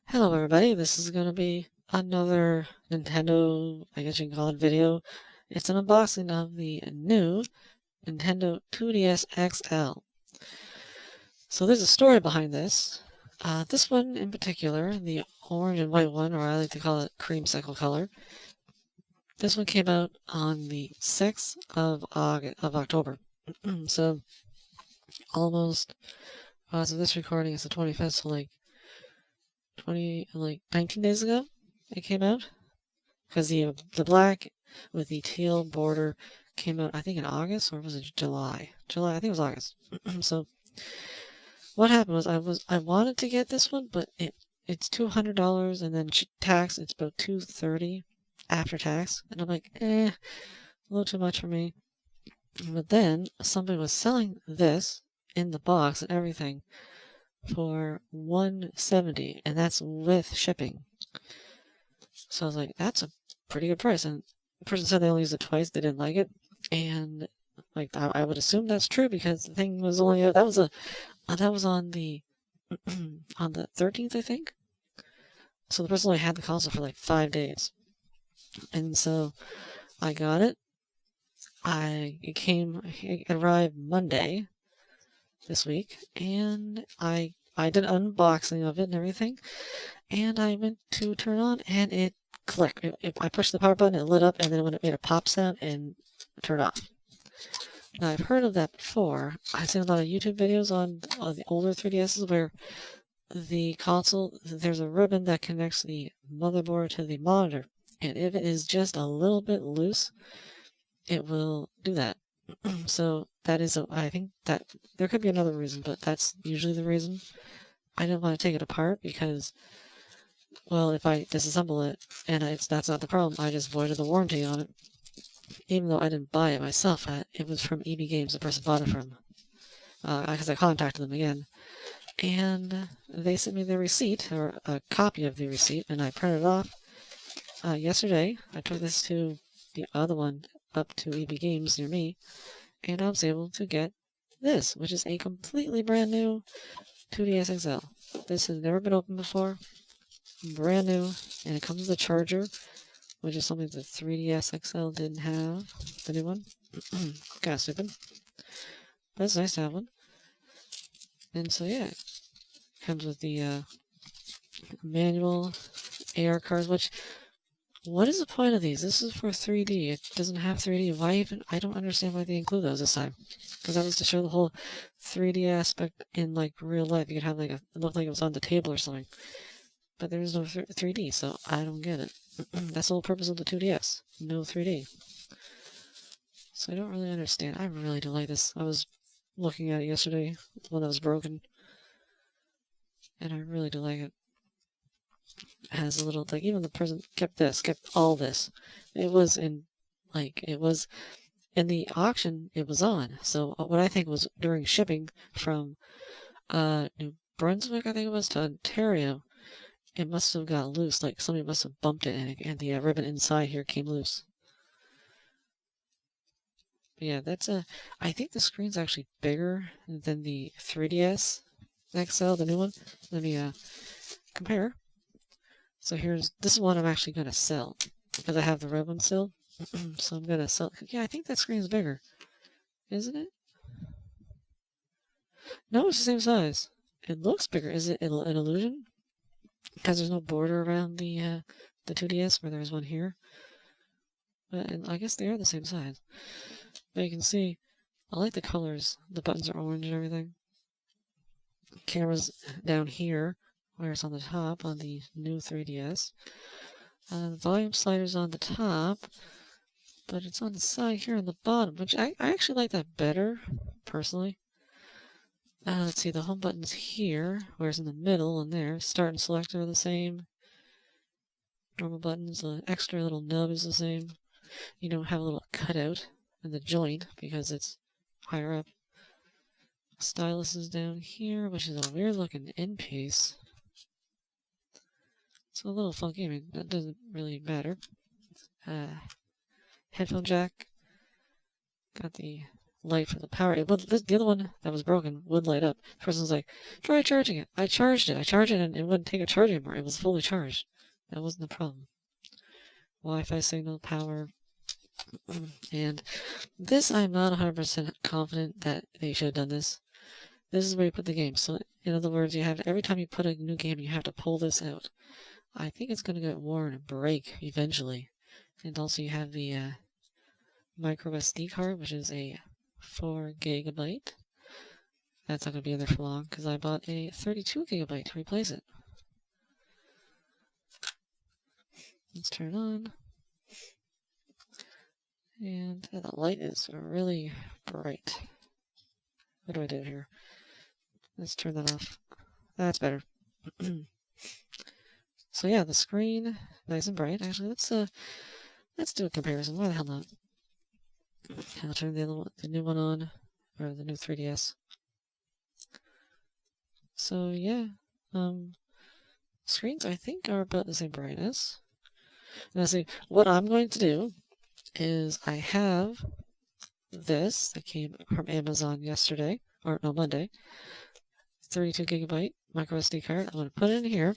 Hello everybody, this is going to be another Nintendo, I guess you can call it video. It's an unboxing of the new Nintendo 2DS XL. So there's a story behind this. This one in particular, the orange and white one, or I like to call it creamsicle color. This one came out on the 6th of October. So almost, so this recording is the 25th, so like 19 days ago it came out. Because the black with the teal border came out, I think, in August, or was it July? July, I think it was August. So what happened was I wanted to get this one, but it's $200, and then tax it's about $230 after tax, and I'm like, a little too much for me. But then somebody was selling this in the box and everything for $170, and that's with shipping. So I was like, that's a pretty good price. And the person said they only used it twice, they didn't like it. And like I would assume that's true because the thing was only that was on the on the 13th, I think. So the person only had the console for like 5 days. And so I got it. It arrived Monday this week, and I did an unboxing of it and everything, and I went to turn on, and it clicked. I pushed the power button, it lit up, and then when it made a pop sound and turned off. Now I've heard of that before. I've seen a lot of YouTube videos on the older 3DSs where the console, there's a ribbon that connects the motherboard to the monitor, and if it is just a little bit loose, it will do that. So that is, I think that there could be another reason, but that's usually the reason. I didn't want to take it apart because, well, if I disassemble it and that's not the problem, I just voided the warranty on it. Even though I didn't buy it myself, it was from EB Games, the person bought it from. Because I contacted them again, and they sent me the receipt, or a copy of the receipt, and I printed it off yesterday. I took this to the other one up to EB Games near me, and I was able to get this, which is a completely brand new 2DS XL. This has never been opened before, brand new, and it comes with a charger, which is something the 3DS XL didn't have, the new one. Kind of stupid, but it's nice to have one. And so yeah, it comes with the manual, AR cards, which, what is the point of these? This is for 3D. It doesn't have 3D. Why even? I don't understand why they include those this time. Because that was to show the whole 3D aspect in like real life. You could have like it looked like it was on the table or something. But there's no 3D, so I don't get it. That's the whole purpose of the 2DS. No 3D. So I don't really understand. I really do like this. I was looking at it yesterday, the one that was broken. And I really do like it. It has a little, like, even the person kept all this. It was in the auction it was on. So what I think was during shipping from New Brunswick, I think it was, to Ontario, it must have got loose. Like somebody must have bumped it, and the ribbon inside here came loose. But yeah, I think the screen's actually bigger than the 3DS XL, the new one. Let me compare. So this is one I'm actually gonna sell because I have the red one still. So I'm gonna sell. Yeah, I think that screen's bigger, isn't it? No, it's the same size. It looks bigger. Is it an illusion? Because there's no border around the 2DS where there's one here. But I guess they are the same size. But you can see, I like the colors. The buttons are orange and everything. Camera's down here, where it's on the top on the new 3DS. Volume slider's on the top, but it's on the side here on the bottom, which I actually like that better, personally. Let's see, the home button's here, whereas in the middle and there, start and select are the same. Normal buttons, the extra little nub is the same. You don't have a little cutout in the joint because it's higher up. Stylus is down here, which is a weird looking end piece. It's a little funky, I mean, that doesn't really matter. Headphone jack. Got the light for the power. It would, the other one that was broken would light up. The person's like, try charging it. I charged it, and it wouldn't take a charge anymore. It was fully charged. That wasn't the problem. Wi-Fi signal, power. And this, I'm not 100% confident that they should have done this. This is where you put the game. So, in other words, you have every time you put a new game, you have to pull this out. I think it's going to get worn and break eventually. And also you have the micro SD card, which is a 4 gigabyte. That's not going to be in there for long because I bought a 32 gigabyte to replace it. Let's turn on. And the light is really bright. What do I do here? Let's turn that off. That's better. So yeah, the screen, nice and bright. Actually, let's do a comparison. Why the hell not? I'll turn the new one on, or the new 3DS. So yeah, screens I think are about the same brightness. Now see, what I'm going to do is I have this that came from Amazon yesterday, or no, Monday. 32 gigabyte micro SD card. I'm going to put it in here,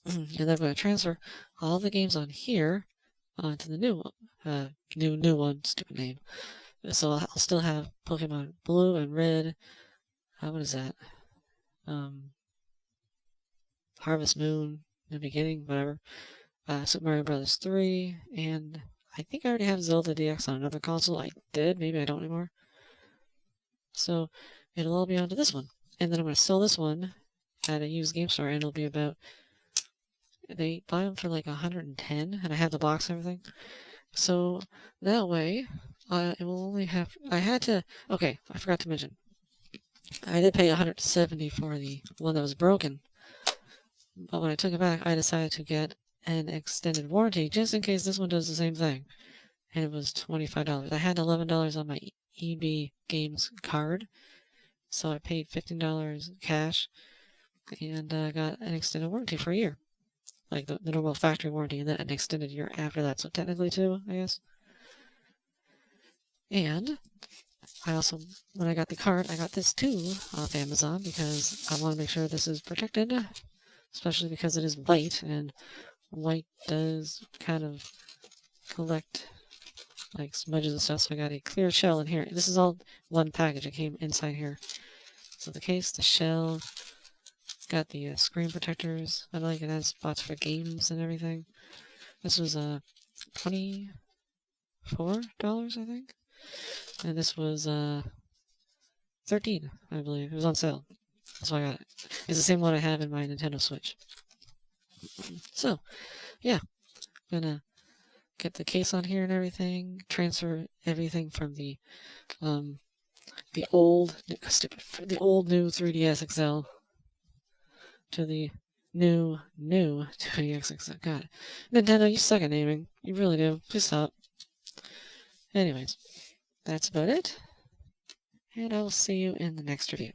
and then I'm going to transfer all the games on here onto the new one. New one, stupid name. So I'll still have Pokemon Blue and Red. What is that? Harvest Moon in the beginning, whatever. Super Mario Bros. 3, and I think I already have Zelda DX on another console. I did, maybe I don't anymore. So it'll all be onto this one. And then I'm going to sell this one at a used game store, and it'll be about, they buy them for like 110, and I have the box and everything. So that way, it will only have, okay, I forgot to mention, I did pay 170 for the one that was broken, but when I took it back, I decided to get an extended warranty just in case this one does the same thing, and it was $25. I had $11 on my EB Games card, so I paid $15 cash, and got an extended warranty for a year. Like the normal factory warranty, and then an extended year after that, so technically 2, I guess. And I also, when I got the card, I got this too off Amazon because I want to make sure this is protected, especially because it is white, and white does kind of collect like smudges and stuff, so I got a clear shell in here. This is all one package. It came inside here. So the case, the shell, got the screen protectors. I like it has spots for games and everything. This was $24, I think. And this was $13, I believe. It was on sale. That's why I got it. It's the same one I have in my Nintendo Switch. So, yeah. Gonna get the case on here and everything. Transfer everything from the old new 3DS XL to the new 2DS XL. God, Nintendo, you suck at naming. You really do. Please stop. Anyways, that's about it. And I will see you in the next review.